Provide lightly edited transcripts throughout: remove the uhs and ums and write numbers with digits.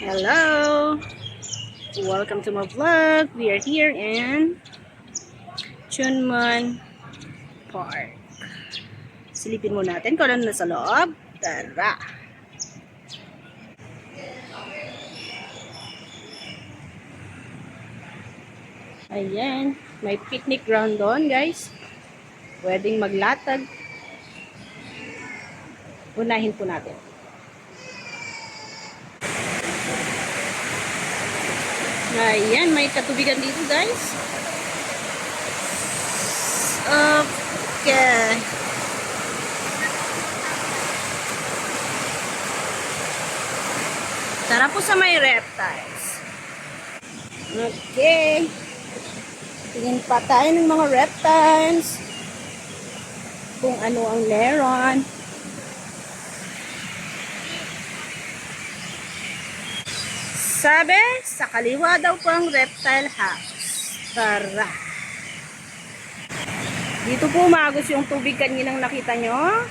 Hello! Welcome to my vlog. We are here in Chunmun Park. Silipin mo natin kung ano nasa loob. Tara! Ayan. May picnic ground doon, guys. Pwedeng maglatag. Unahin po natin. Ayan, may katubigan dito, guys. Okay. Tara po sa may reptiles. Okay. Tingin pa tayo ng mga reptiles. Kung ano ang meron. Sabi, sa kaliwa daw po ang reptile house. Tara. Dito po umagos yung tubig kaninang nakita nyo.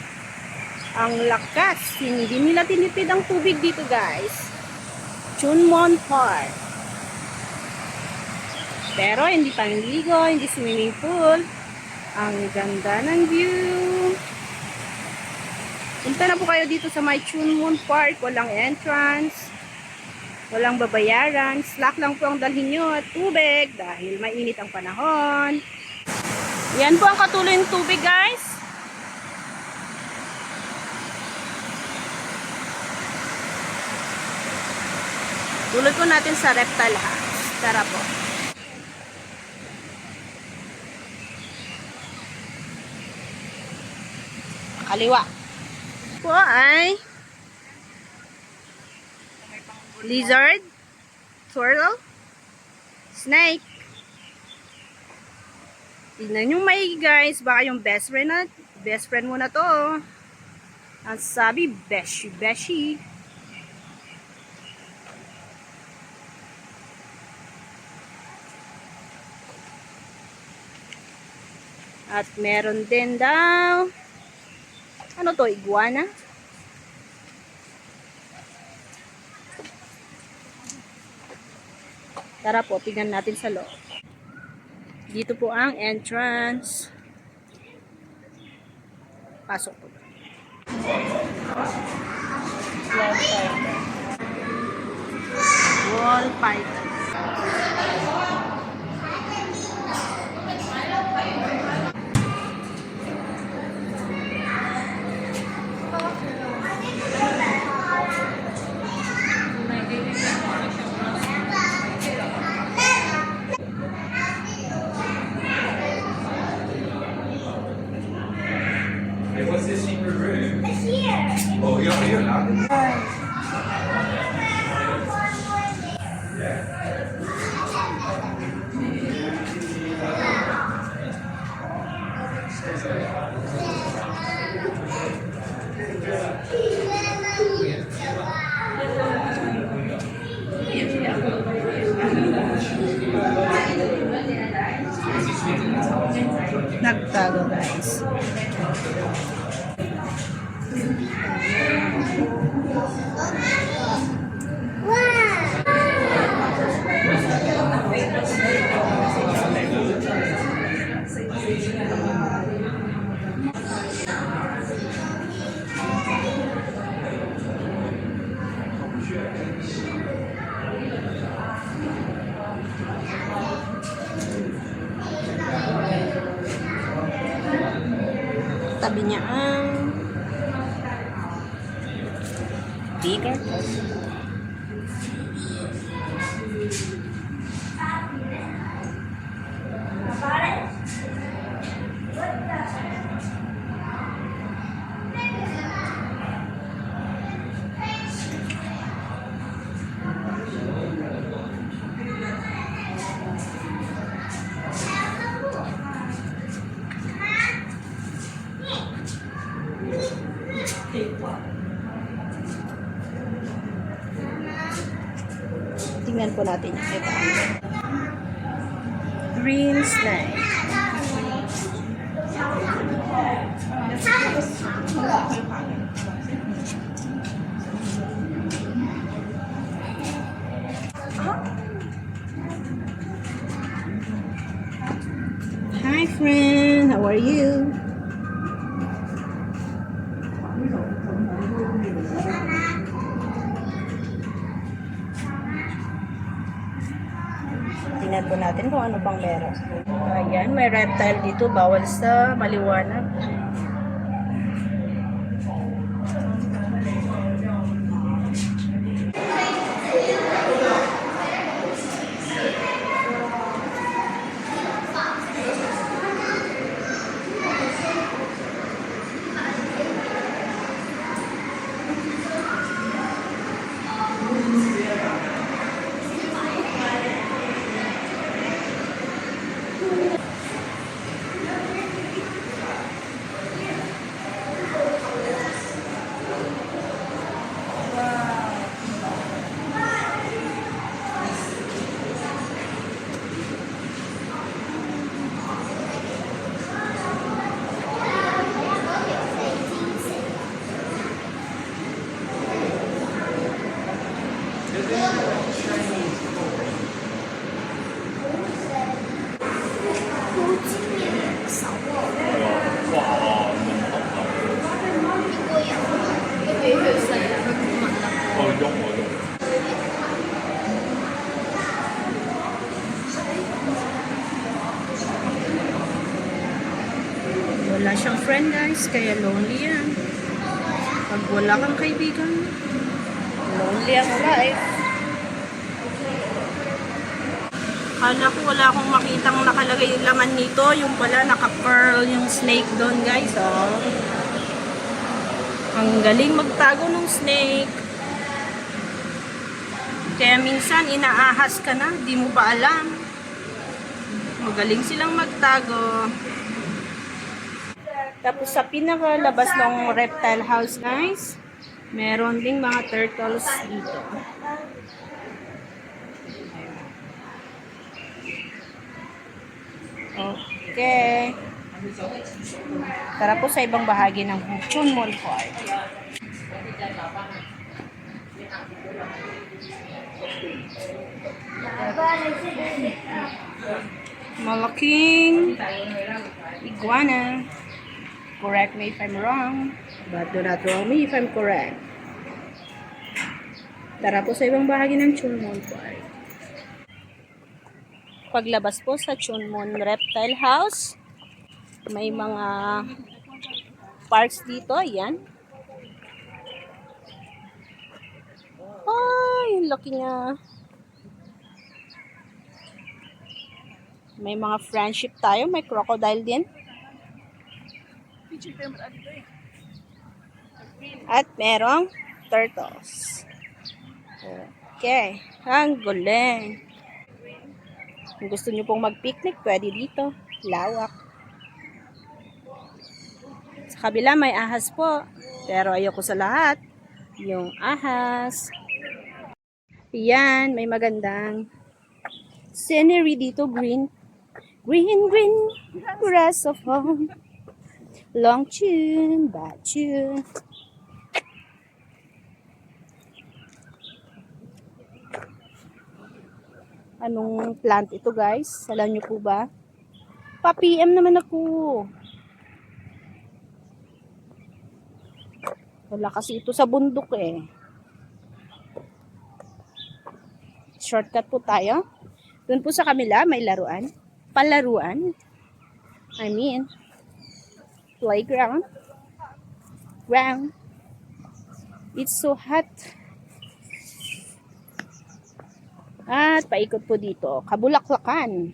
Ang lakas. Hindi nila tinipid ang tubig dito, guys. Chunmun Park. Pero hindi pangligo, hindi swimming pool. Ang ganda ng view. Punta na po kayo dito sa may Chunmun Park. Walang entrance. Walang babayaran. Slack lang po ang dalhin nyo at tubig dahil mainit ang panahon. Yan po ang katuloy ng tubig, guys. Tuloy po natin sa reptile house. Tara po. Kaliwa. Po ay lizard, turtle, snake. Tignan nyo maigi, guys. Baka yung best friend mo na to. Ang sabi, beshi, beshi. At meron din daw, ano to, iguana? Tara po, tignan natin sa loob. Dito po ang entrance. Pasok po. Wall python. What's this secret room? It's here. Oh, you're here now. Nagtago, guys. Tabi niya ang bigger. Tingnan po natin yung iba. Green snake. are you? Tingnan po natin kung ano pang meron. Ayan, may reptile dito. Bawal sa maliwanag. Wala siyang friend guys, kaya lonely yan. Pag wala kang kaibigan, lonely ang life. Kala ko wala akong makitang nakalagay yung laman nito. Yung pala naka-pearl yung snake doon guys. Oh. Ang galing magtago ng snake. Kaya minsan inaahas ka na, di mo pa alam. Magaling silang magtago. Tapos sa pinakalabas ng reptile house guys, meron ding mga turtles dito. Okay. Tara po sa ibang bahagi ng Chunmon Park. Malaking iguana. Correct me if I'm wrong, but do not wrong me if I'm correct. Tara po sa ibang bahagi ng Chunmon Park. Paglabas po sa Chunmon Reptile House, may mga parks dito. Ayan. Ay, laki niya. May mga friendship tayo. May crocodile din. At merong turtles. Okay. Ang galing. Kung gusto nyo pong mag-picnic, pwede dito. Lawak. Sa kabila may ahas po. Pero ayoko sa lahat. Yung ahas. Yan. May magandang scenery dito. Green. Green, green. Grass of home. Long tune. Bad tune. Anong plant ito guys? Alam nyo po ba? Pa-PM naman ako. Wala kasi ito sa bundok eh. Shortcut po tayo. Doon po sa kamila may laruan. Palaruan. I mean, playground. Ground. It's so hot. At paikot po dito, Kabulaklakan.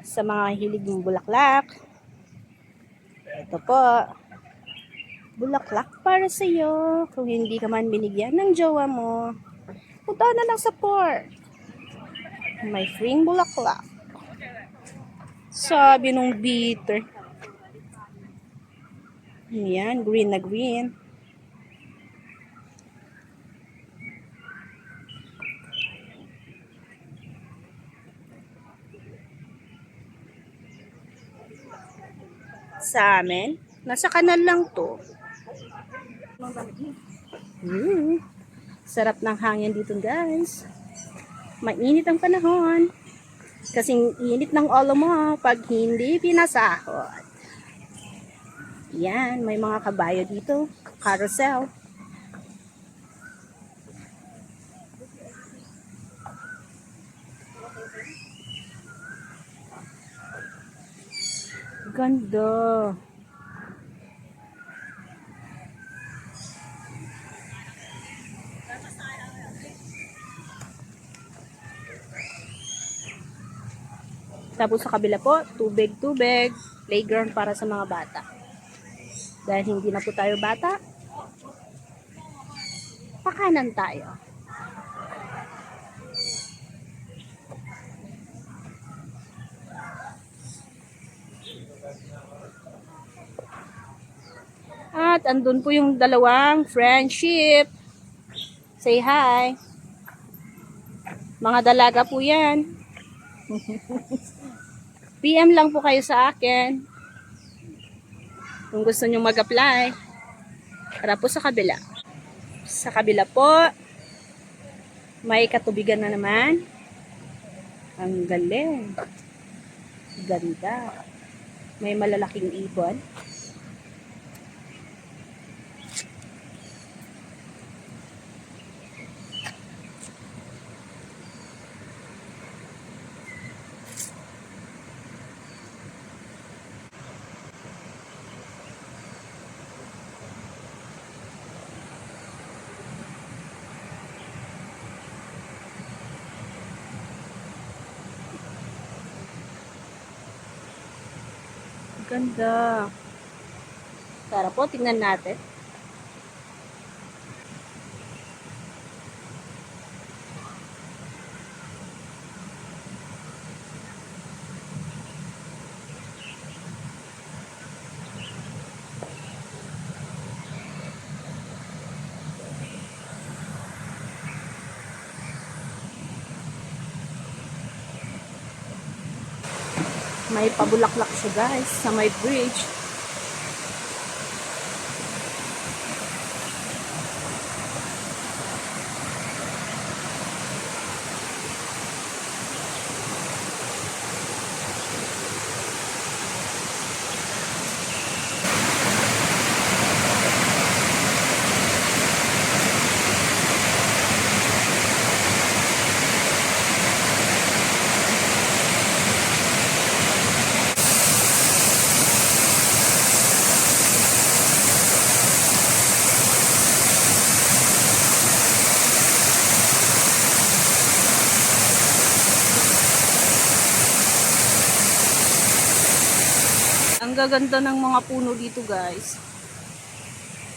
Sa mga hilig ng bulaklak, ito po, bulaklak para sa iyo. Kung hindi ka man binigyan ng jowa mo, punta na lang sa park. May free bulaklak. Sabi nung bitter. Yan, green na green. Sa amin, nasa kanal lang to. Sarap ng hangin dito guys. Mainit ang panahon. Kasing init ng ulo mo pag hindi pinasahod. Yan, may mga kabayo dito. Carousel. Ganda. Tapos sa kabila po, tubig-tubig, playground para sa mga bata. Dahil hindi na po tayo bata, pakanan tayo. At andun po yung dalawang friendship. Say hi. Mga dalaga po yan. PM lang po kayo sa akin. Kung gusto nyo mag-apply. Tara po sa kabila. Sa kabila po, may katubigan na naman. Ang galing. Ganda. May malalaking ibon. Ganda. Tara po, tingnan natin. May pabulaklak siya guys sa may bridge. Ang gaganda ng mga puno dito guys.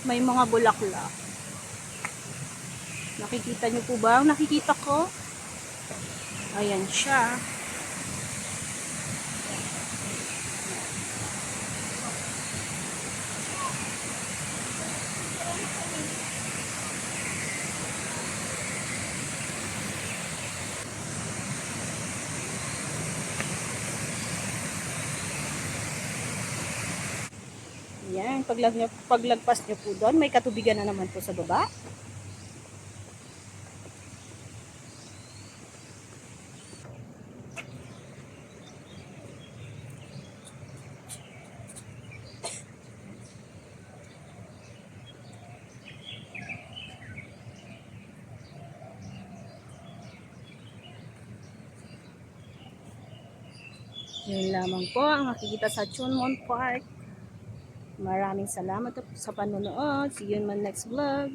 May mga bulaklak. Nakikita niyo po ba? Nakikita ko. Ayan siya. Yan, paglagpas nyo po doon, may katubigan na naman po sa baba. Yun lamang po ang makikita sa Chunmon Park. Maraming salamat sa panonood. See you in my next vlog.